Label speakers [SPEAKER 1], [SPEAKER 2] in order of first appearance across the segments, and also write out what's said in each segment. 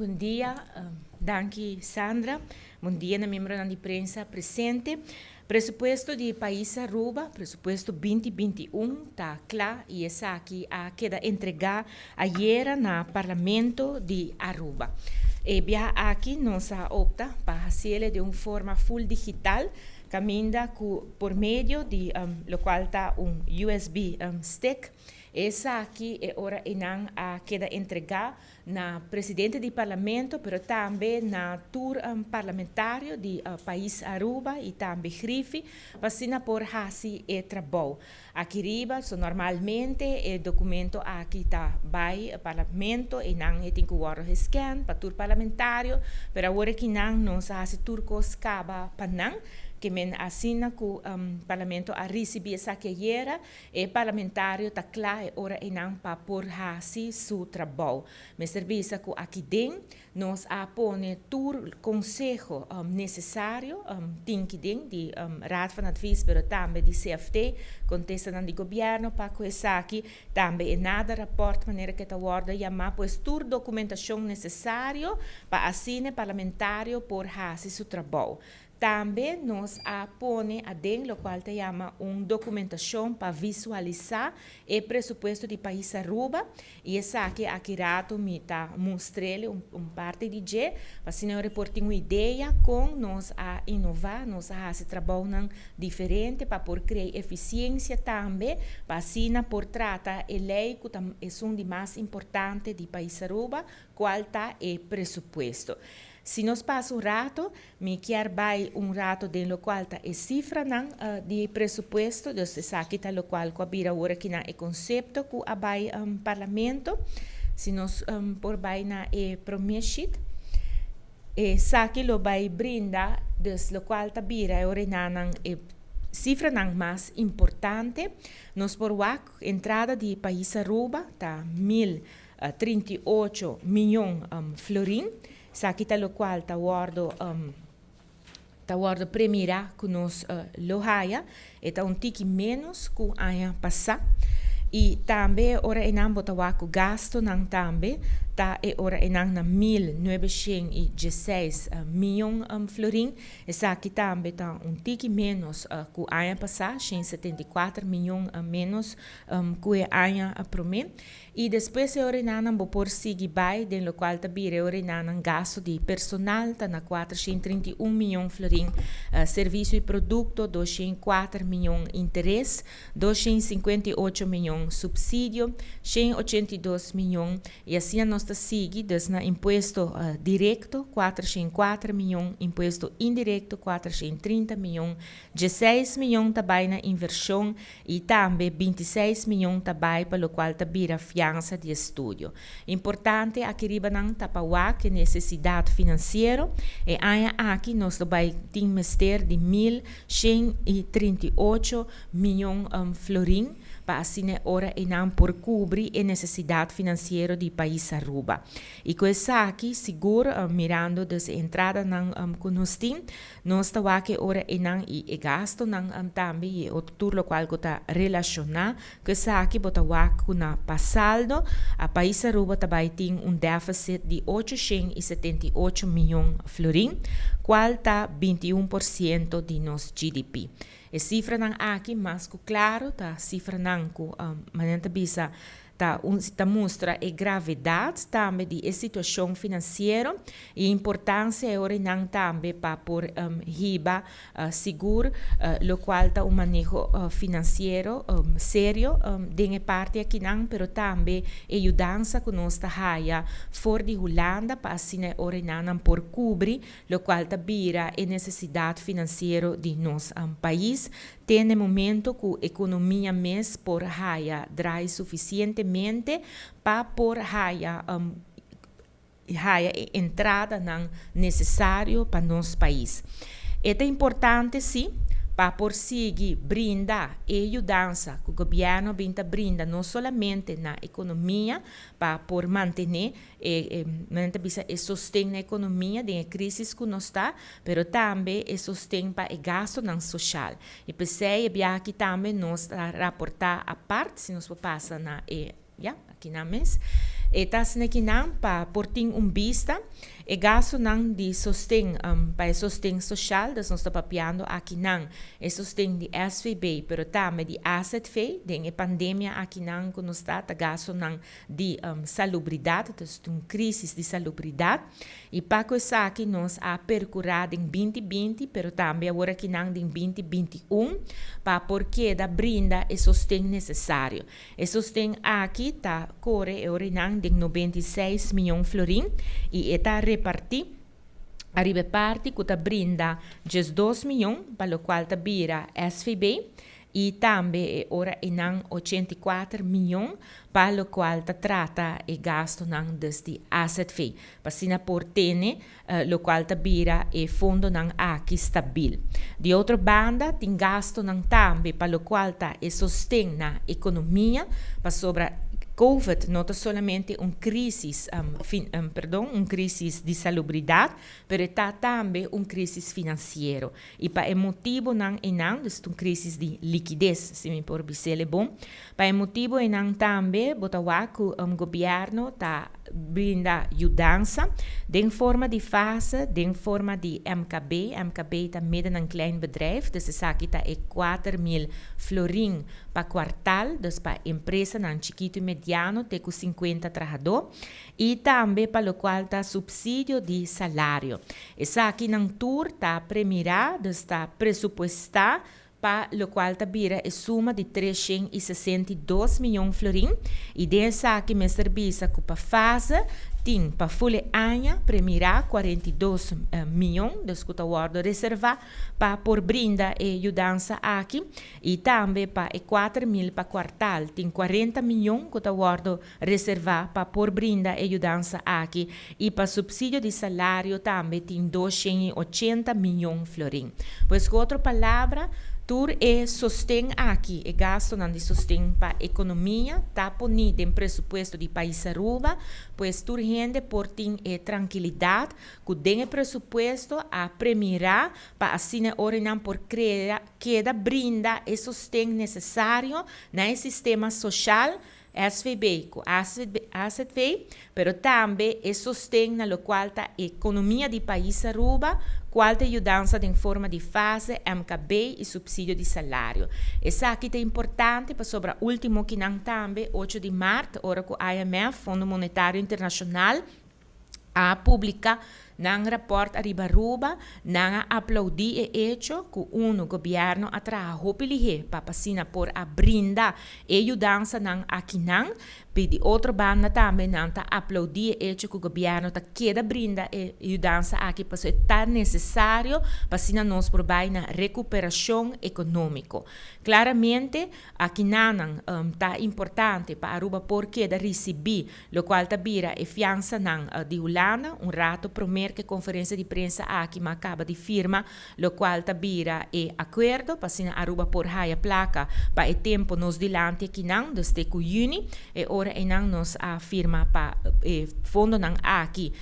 [SPEAKER 1] Bom dia, danke Sandra. Bom dia, na membro da imprensa presente. Pressuposto de País Aruba, pressuposto 2021, está claro e essa aqui a queda entregar ayer no Parlamento de Aruba. E bia aqui nós opta para fazer de uma forma full digital, caminha por meio de lo qual está USB stick. Essa aqui é hora inang a queda entregar na presidente do parlamento, pero também na tour parlamentário de país Aruba e também Grife, vacina por hasi e trabalho. Aqui riba, so normalmente o documento aqui está vai parlamento e não tem que war scan para tour parlamentário, pero agora que não nos hasi turcos caba panang que men assina que o parlamento a receber essa queira e parlamentário está claro ora e não para por hasi su trabalho. Me serviço que aqui dentro nós apone todo consejo necessário tem que dentro de raad van advies, pero também de CFT, contesta do governo para que essa aqui também nada rapport maneira que está guarda chamar pois toda documentação necessária para assinar parlamentário por hasi su trabalho. Também nos apone a dentro, o qual te chama documentação para visualizar o pressuposto de país Aruba. E essa aqui rato me está mostrando parte de G, para se não reportar uma ideia com nós a inovar, nós a fazer trabalho diferente para por criar eficiência também, para assim por tratar a lei que é um dos mais importantes de país Aruba, qual está o pressuposto. Se nós passa rato, me quer vai rato de qual está a cifra de pressuposto, então essa aqui está o qual coabira agora que na é conceito que a vai parlamento, se nós por vai na é promessit, essa aqui lo vai brinda, dus lo qual está bira agora na é cifra mais importante, nós por entrada de país Aruba tá 1.038 milhões florim. Sakita lo qual ta guardo primeira que nos lohaya e ta tiki menos que aya passar e também ora enam bota waku gasto nang também ta e ora enang na 1.916 milhões florim e aqui também ta tiki menos que aya passar 74 milhões menos que aya prome e depois ora enang bo por sigi bai den lo qual ta bire ora enang gasto de personal ta na 431 milhões florim serviço e produto 204 milhões interesse 258 milhões subsídio 182 milhões e assim nós está seguindo na imposto direto 404 milhões imposto indireto 430 milhões 16 milhões também na inversão e também 26 milhões também para o qual tabira fiança de estudo. Importante aqui riba nang tapawa que necessidade financeira e aí aqui nós vai ter mester de 1.138 milhões florim para assim ora e não por cobrir a necessidade financeira do país Aruba. E com essa aqui, seguro, mirando dessa entrada que nós temos, nós estamos aqui ora e não e gasto também e tudo o qual está relacionado com essa aqui, bota aqui na passado, a país Aruba também tem déficit de 878 milhões florim, qual está 21% de nosso GDP. A cifra não aqui, mas claro, tá cifra não que manenta bisa tá mostra a gravidade também de situação financeira e a importância é não também para por riba seguro, lo qual tá manejo financeiro sério de parte aqui não, pero também ajudança que nós tá haia fora de Holanda para assim ora não por cobrir, lo qual tá bira a necessidade financeira de nosso país. Tem momento que a economia mês por haia drai suficientemente para por haia entrada necessário para nosso país. É importante sim para por seguir brindar e ajudança que o governo brinda não somente na economia para por manter e sustento na economia de crise que nós está, mas também e sustento para o gasto social. E pensei que aqui também nós rapportar a parte se nós passa na aqui na mês e tas nekinang pa porting vista e gasto nang di sostén para sostén social das nós está papiando aqui nang e sostén de SVB pero também de asset fee den e pandemia aqui nang que nós está gasto nang de salubridade das crise de salubridade e para que isso aqui nós a percurado em 2020 pero também agora aqui nang em 2021 para porque da brinda e sostén necessário e sostén aqui tá corre e orinang de 96 milhões florin e está reparti arriba parte que brinda 2 milhões para o qual bira SVB e também ora inang 84 milhões para o qual trata e gasto nang desde asset fee para sina portene lo qual bira e fundo nang aqui stabil de outra banda tem gasto nang também para o qual e sostém na economia para sobra COVID não é somente crise de salubridade, mas está também crise financeira. E para o motivo não é uma crise de liquidez, se me por dizer bom. Para o motivo também, que o governo está brinda ajudança de forma de fase, de forma de MKB. MKB está midden een klein bedrijf, dus essa aqui está 4.000 florin para quartal, dus para empresa não chiquito e mediano, tem com 50 trabalhadores, e também para o qual está subsídio de salário. Essa aqui não tour está premiada, está pressupostada, para o qual vira a suma de 362 milhões de florin e dessa aqui me serviço para fase tem para folha anha premirar 42 milhões de guarda reserva para por brinda e ajudança aqui e também para 4 mil para quartal tem 40 milhões que guarda reserva para por brinda e ajudança aqui e para subsídio de salário também tem 280 milhões de florin. Pois com outra palavra tur e sostém aqui, e gasto não de sostém para a economia, está ponido em pressuposto de país Aruba, pois tur rende por ter tranquilidade, que tem pressuposto a premirar para assim orinar por criar queda brinda e sostém necessário no sistema social SVB, com asset fee, pero também é sostém na qual a economia do país Aruba, qual tem ajudança em forma de fase, MKB e subsídio de salário. Essa aqui é importante para sobre o último que não também, 8 de março, hora que o IMF, Fundo Monetário Internacional, a publicar nang rapport arriba Aruba, nang aplaudi e hecho que o governo atrajo pilihe papasina por a brinda e ajudança nang aqui nang, de outra banda também não tá aplaudir e hecho que o governo tá queda brinda e ajudança aqui para ser tão necessário para assim nós provar na recuperação econômica. Claramente aqui não tá importante para Aruba porque da receber lo qual tá vira e fiança nang de Holanda rato primeiro que conferência de prensa aqui mas acaba de firma lo qual tá vira e acordo para assim Aruba por raia placa para o tempo nos dilante aqui não desde que juni e ora e não nos afirma para fundo não aqui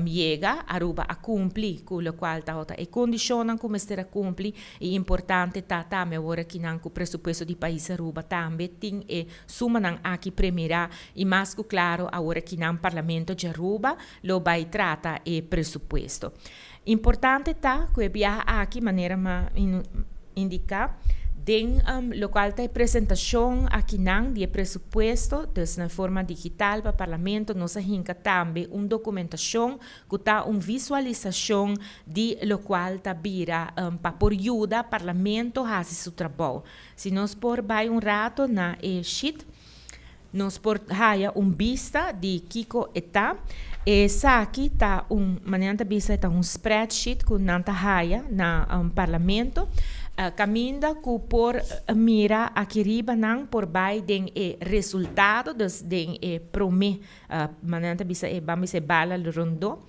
[SPEAKER 1] chega Aruba a cumprir com o qual tá e condicionam como será cumprir e importante tá também ora que não com o pressuposto de país Aruba também tem e suma não aqui primeira e mais claro agora que não parlamento de Aruba lo vai trata e pressuposto importante tá que via aqui maneira ma indicar den local de apresentação aqui não de pressuposto dus na forma digital para parlamento nós hinca também documentação que tá visualização de local tá vira para por ajuda parlamento a seu trabalho se nós por vai rato na sheet nós por haya vista de Kiko eta essa aqui tá maneira vista tá spreadsheet que nanta haya na parlamento caminda que por mira aqui riba não por Biden e resultado dos den e prome maneira vista e vamos se bala rondo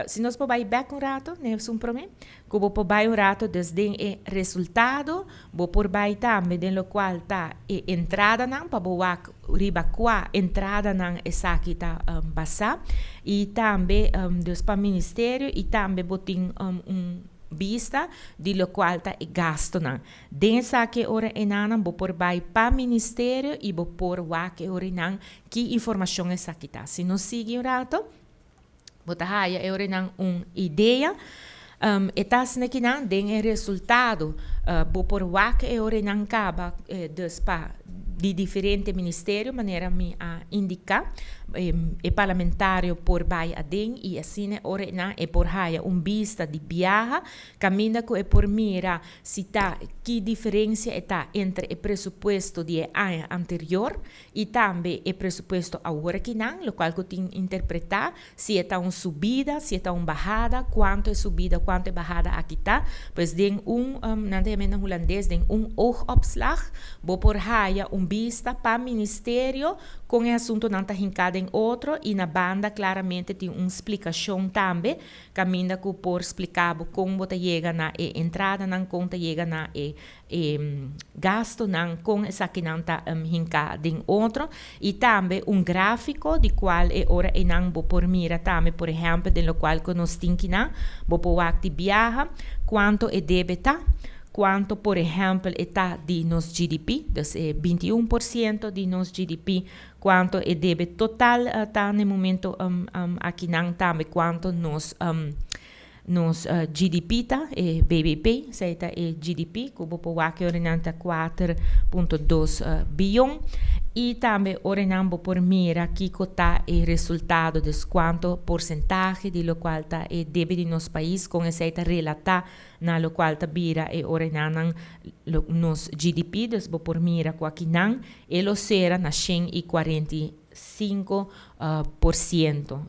[SPEAKER 1] se nós por back rato né prome que vou por rato dos den e resultado vou por também den lo qual tá e entrada não para boa riba qua entrada não essa aqui tá basa e também dos para ministério e também botin vista di lo qual ta e gasto nan. Den sa que ora enanan bo por bai pa ministerio e bo por wa que ora nan que informação é sakita. Se nos sigue um rato, bota haya e ora nan ideia. Etas na kinan den e resultado bo por wak e ore nan kaba dus pa di differente ministério maneira mi a indicar e parlamentário por bai a den e assim ore na e por haya vista de viaja caminha com e por mira se tá que diferença está entre o presupuesto de ano anterior e também o presupuesto agora que não, lo qual que tem interpretar se está uma subida, se está uma bajada, quanto é subida, quanto é bajada aqui está, pois den na holandês den oogopslag, bo por haya vista para ministério com o assunto não está hincado em outro e na banda claramente tem uma explicação também caminha que por explicar como você chega na entrada não conta chega na gasto não com essa que não está hincado em outro e também gráfico de qual é hora e não vou por mira também por exemplo de lo qual que nós temos que não vou por viaja quanto é débito quanto, por exemplo, está de nos GDP, dus 21% de nos GDP, quanto é débito total está no momento aqui não também quanto nos GDP tá, BBP, seita GDP, que o povo aqui orienta 4,2 bilhão e também orientamos por mira aqui que está o resultado de quanto porcentagem de lo qual está o débito de nosso país com essa relatar na lo qual está bira e orientam nos GDP, dus por mira com aqui não, e lo será na 5%,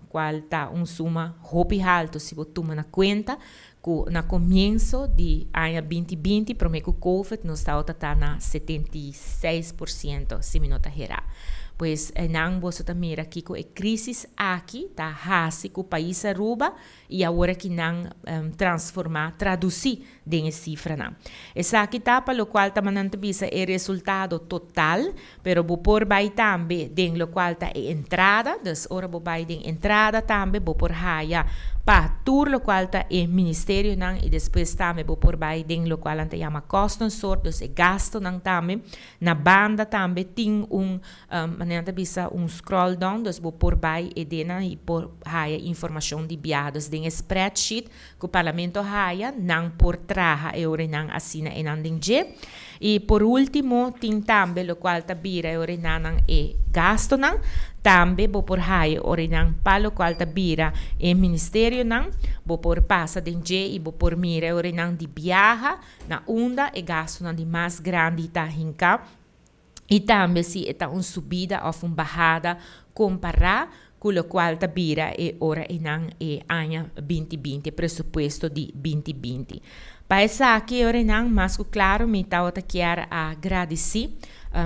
[SPEAKER 1] qual está suma hopi alto se você toma na conta que na começo de ano 2020 promete que o COVID nos está na 76% se me nota gerar. Pois não você também aqui com a crise aqui tá hasi que o país Aruba e agora que não transformar traduzir dessa cifra não. Essa aqui tá para o qual tá mandando visa o resultado total, pero vou por vai também den lo qual tá a entrada, dus ora vou vai den entrada também vou por haya para tur lo qual tá o ministério não e depois também vou por vai den lo qual anta chama costo sort, dus e gasto não também na banda também tem manhã bisa scroll down, dus vou por vai e dena e por haya informação de biados den spreadsheet que o parlamento haya não por traha e ore não assina e não dinge e por último tem também o qual tá bira e ore não e gasto não também vou por haya ore não para o qual tá bira e ministério não vou por passa dinge e vou por mira e ore não de viaja na onda e gasto não de mais grande tá hinca e também se está uma subida ou uma bajada comparar com o qual está bira e ora e não é ano 2020, presupuesto de 2020. Para essa aqui, ora não, mas claro, me está quero agradecer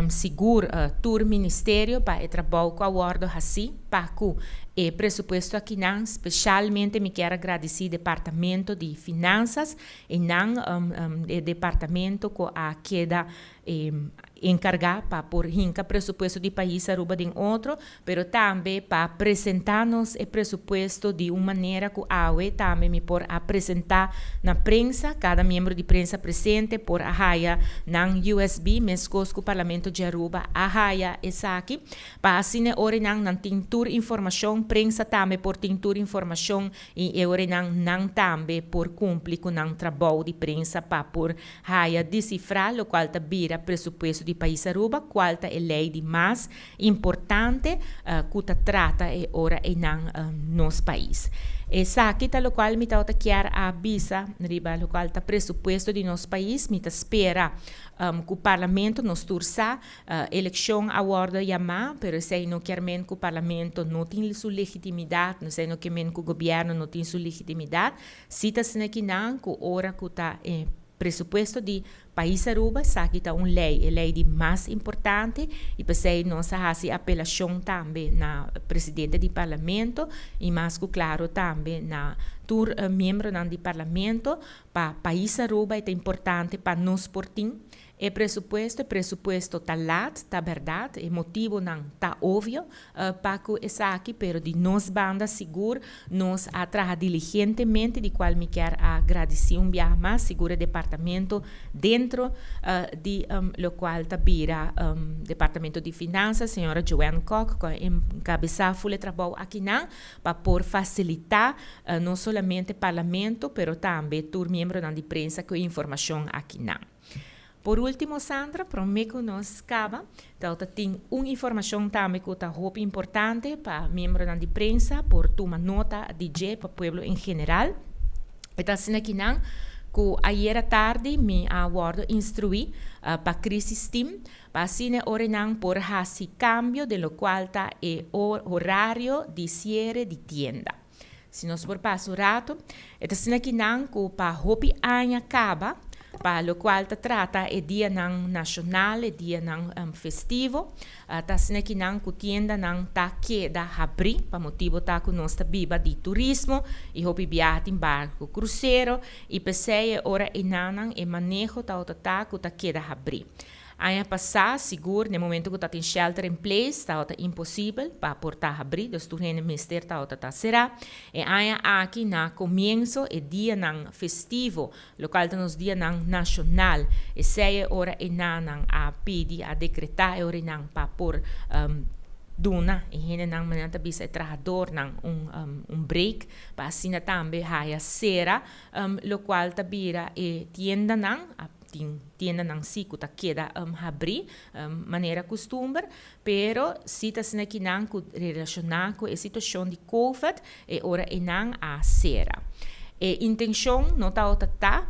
[SPEAKER 1] seguro todo o ministério para o trabalho que abordo assim, para que o presupuesto aqui não, especialmente me quero agradecer o Departamento de Finanças e não o Departamento que queda encargar para por hinca presupuesto de país Aruba de outro, pero também para apresentar-nos o presupuesto de uma maneira que AUE também me por apresentar na prensa, cada membro de prensa presente por a haia na USB, mescos com o Parlamento de Aruba, a haia essa aqui, para assim ore não tintur informação, prensa também por tintur informação e ore não também por cumprir com o trabalho de prensa para por haia decifrar o qual tá vira presupuesto de país Aruba, qual é a lei de mais importante que trata e ora e não nosso país. Essa aqui tá o qual me tá quer avisa riba o qual tá presupuesto de nosso país, me tá espera que o parlamento nos tursa eleição aguarda chamar, pero sei não quer men que o parlamento não tem sua legitimidade, não sei não quer men que o governo não tem sua legitimidade, se tá sendo que não que ora que tá presupuesto de país Aruba, sabe que uma lei de mais importante e pensei nossa apelação também na presidente do parlamento e mais claro também na tur membro do parlamento para país Aruba é importante para nós portim presupuesto tá lat, tá verdade, e motivo não tá óbvio, para que essa aqui, pero de nós banda seguro, nós atraja diligentemente, de qual me quero agradecer mais, seguro departamento dentro de lo qual tá vira departamento de finanças, senhora Joanne Koch, que encabeçar o trabalho aqui não, para por facilitar não somente parlamento, pero também tur membro da imprensa com informação aqui não. Por último, Sandra, prometo que nós acaba, então tem uma informação também que é muito importante para membros da imprensa, por tomar nota de para o povo em geral. Então, assim aqui não, que ayer à tarde me aguardo instruir para a crise STEAM, para assim orar por esse cambio, de lo qual está o horário de cierre de tienda. Se nós por passo rato, então assim aqui não, que para hopi ano acaba, para lo qual ta trata é dia não nacional, é dia não festivo, tá assim aqui não que tienda não tá queda abrir, para motivo tá com nossa biba de turismo e hopi viagem em barco cruzeiro e pensei ora e nanang e manejo tá que tá queda abrir. Ano passado, seguro, no momento que tem shelter in place, está impossível para portar abrir, dos turnos mister tá será. E ano aqui na começo é dia não festivo, local nos dia não nacional, e 6 horas e não a pedir a decretar e hora não para por duna e hene nang mananta bisa trabajador nang break para assim também haya sera lo qual tabira e tienda nang tienda nang siku ta queda abrir maneira costume, pero se tá sendo que nang relacionar com a situação de COVID e ora e nang a sera. E intenção não tá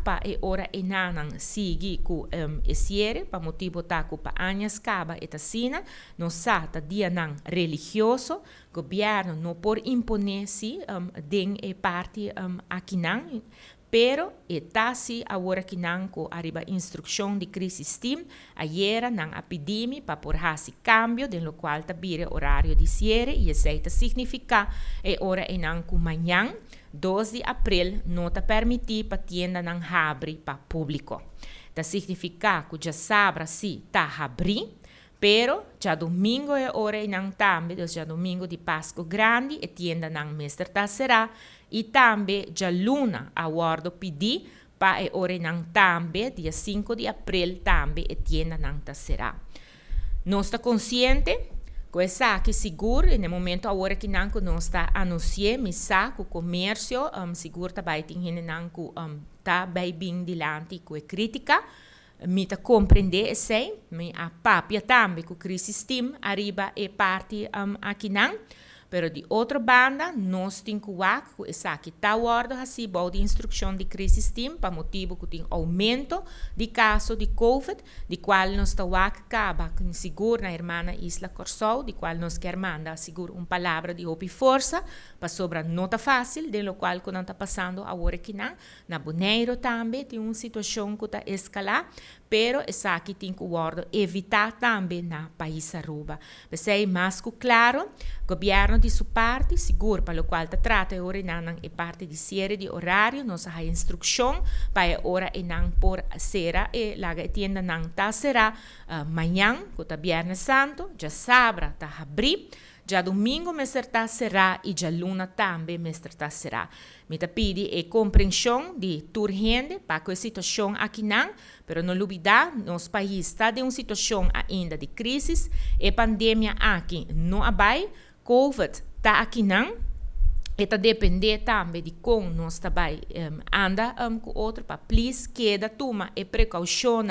[SPEAKER 1] para e ora e nang seguir com esse para motivo tá com para anos caba e tacina não sata dia nang religioso governo não por imponer se den e parte aqui nang pero etasi agora que não com arriba instrução de crise STEAM ayer não a pedimi para por hasi cambio de lo qual tabire horário de cierre e aceita significa e ora e não com manhã 12 de abril não está permitir para tienda não abrir para público. Tá significa que já sabe se tá abrir, pero já domingo é hora e não também, já domingo de Páscoa grande e tienda não mestre tá será e também já luna aguardo pedir para e hora e não também dia 5 de abril também e tienda não tá será. Nós está consciente coisa que seguro no momento agora que não nós está anunciando missa que o comércio seguro tá vai ter não que tá bem bem dilante com a crítica me tá compreender esse me a papia também com crise STEAM arriba e parte aqui não pero de outra banda nós temos que essa que tá guarda assim bom de instrução de crise STEAM para motivo que tem aumento de caso de COVID de qual nós tá acaba com seguro na irmã Isla Corsol de qual nós quer mandar seguro palavra de hopi força para sobre nota fácil de lo qual que não tá passando agora aqui na Bonaire também tem uma situação que tá escalar pero essa aqui tem que guarda evitar também na país Aruba você mais claro governo de sua parte, seguro, para o qual trata a hora não é parte de série de horário, nós há instrução para a hora e não por será e lá a tienda não tá será amanhã, que é Viernes Santo, já sábado tá abrir, já domingo mestre tá será e já luna também mestre tá será. Me tá pedi e compreensão de toda gente para que a situação aqui não, pero não olvidar, nosso país está de uma situação ainda de crise e pandemia aqui não abai, COVID está aqui não, e está depender também de como nós também anda com outro para please queda toma e precaução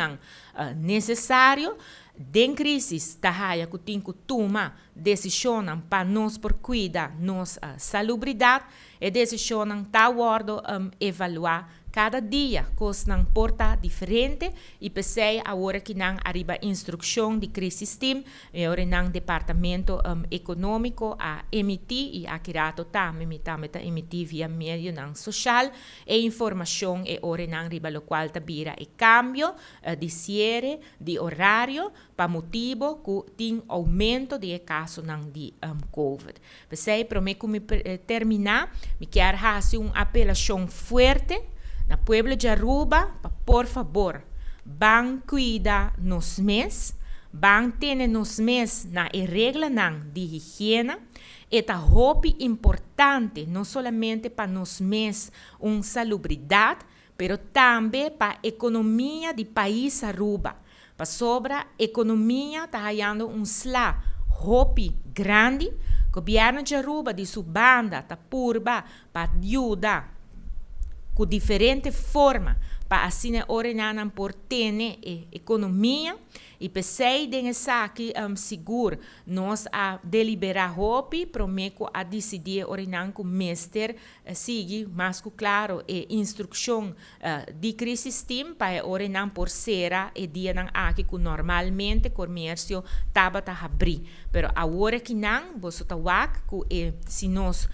[SPEAKER 1] necessário den crise está raia que tem que tomar decisão para nós por cuidar nossa salubridade e decisão está guardo evaluar cada dia coisas não porta diferente e pensei agora que não arriba instrução de crise STEAM e agora não departamento econômico a emitir e aquirato também está emitir via meio não social e informação e agora não arriba lo qual tabira e cambio de cierre de horário para motivo que tem aumento de casos de COVID. Pensei prometo me terminar me quero fazer uma apelação forte na Pueblo de Aruba, por favor, van cuida nos mes, van tener nos mes na regla nan de higiene. Esta hobby importante, não somente para nos mes salubridade, pero também para a economia do país Aruba. Para sobre a economia está ganhando hobby grande. O governo de Aruba, de sua banda, está purba para ajudar com diferentes formas para assim orinar por ter economia e pensei nessa aqui seguro nós a deliberar hobby prometo a decidir orinar com mestre siga mais claro e instrução de crise team para orinar por sera e dia não aqui que normalmente comércio tava tá abrir pero agora que não você tá que se nós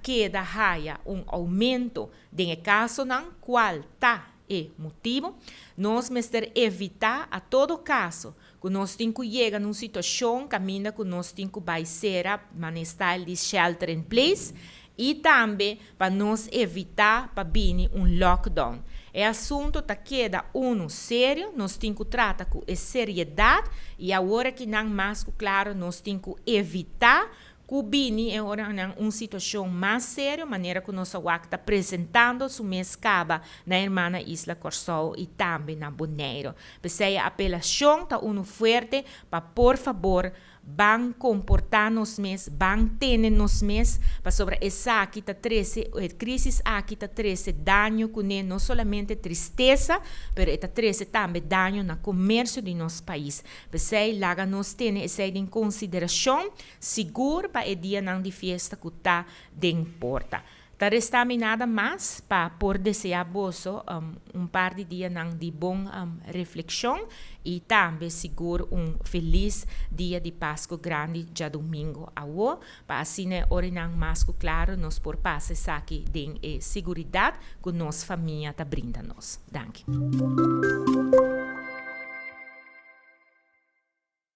[SPEAKER 1] queda raia aumento de caso não qual tá motivo, nós mestre evitar a todo caso que nós temos que chegar numa situação caminha que nós temos que baixar manestar de shelter in place e também para nós evitar para vir lockdown. É assunto que queda sério, nós temos que tratar com seriedade e agora que não mais claro nós temos que evitar Cubini é uma situação mais séria, maneira que nossa WAC está apresentando sua mescaba na irmã Isla Corsol e também na Bonaire. Pensei a apelação está forte para, por favor, van comportar-nos mes, van ter-nos mes, para sobre essa aqui está crise aqui está treze dano com não somente tristeza, mas está treze também dano no comércio de nosso país. Pensei lá nós temos essa em consideração seguro para o dia não de festa que está de porta. Tá resta-me nada mais para por desejar bolso par de dias de bom reflexão e também seguro feliz dia de Páscoa grande já domingo ao para assim orinar mais claro nos por passar aqui de segurança que nossa família está brindando nos. Danke.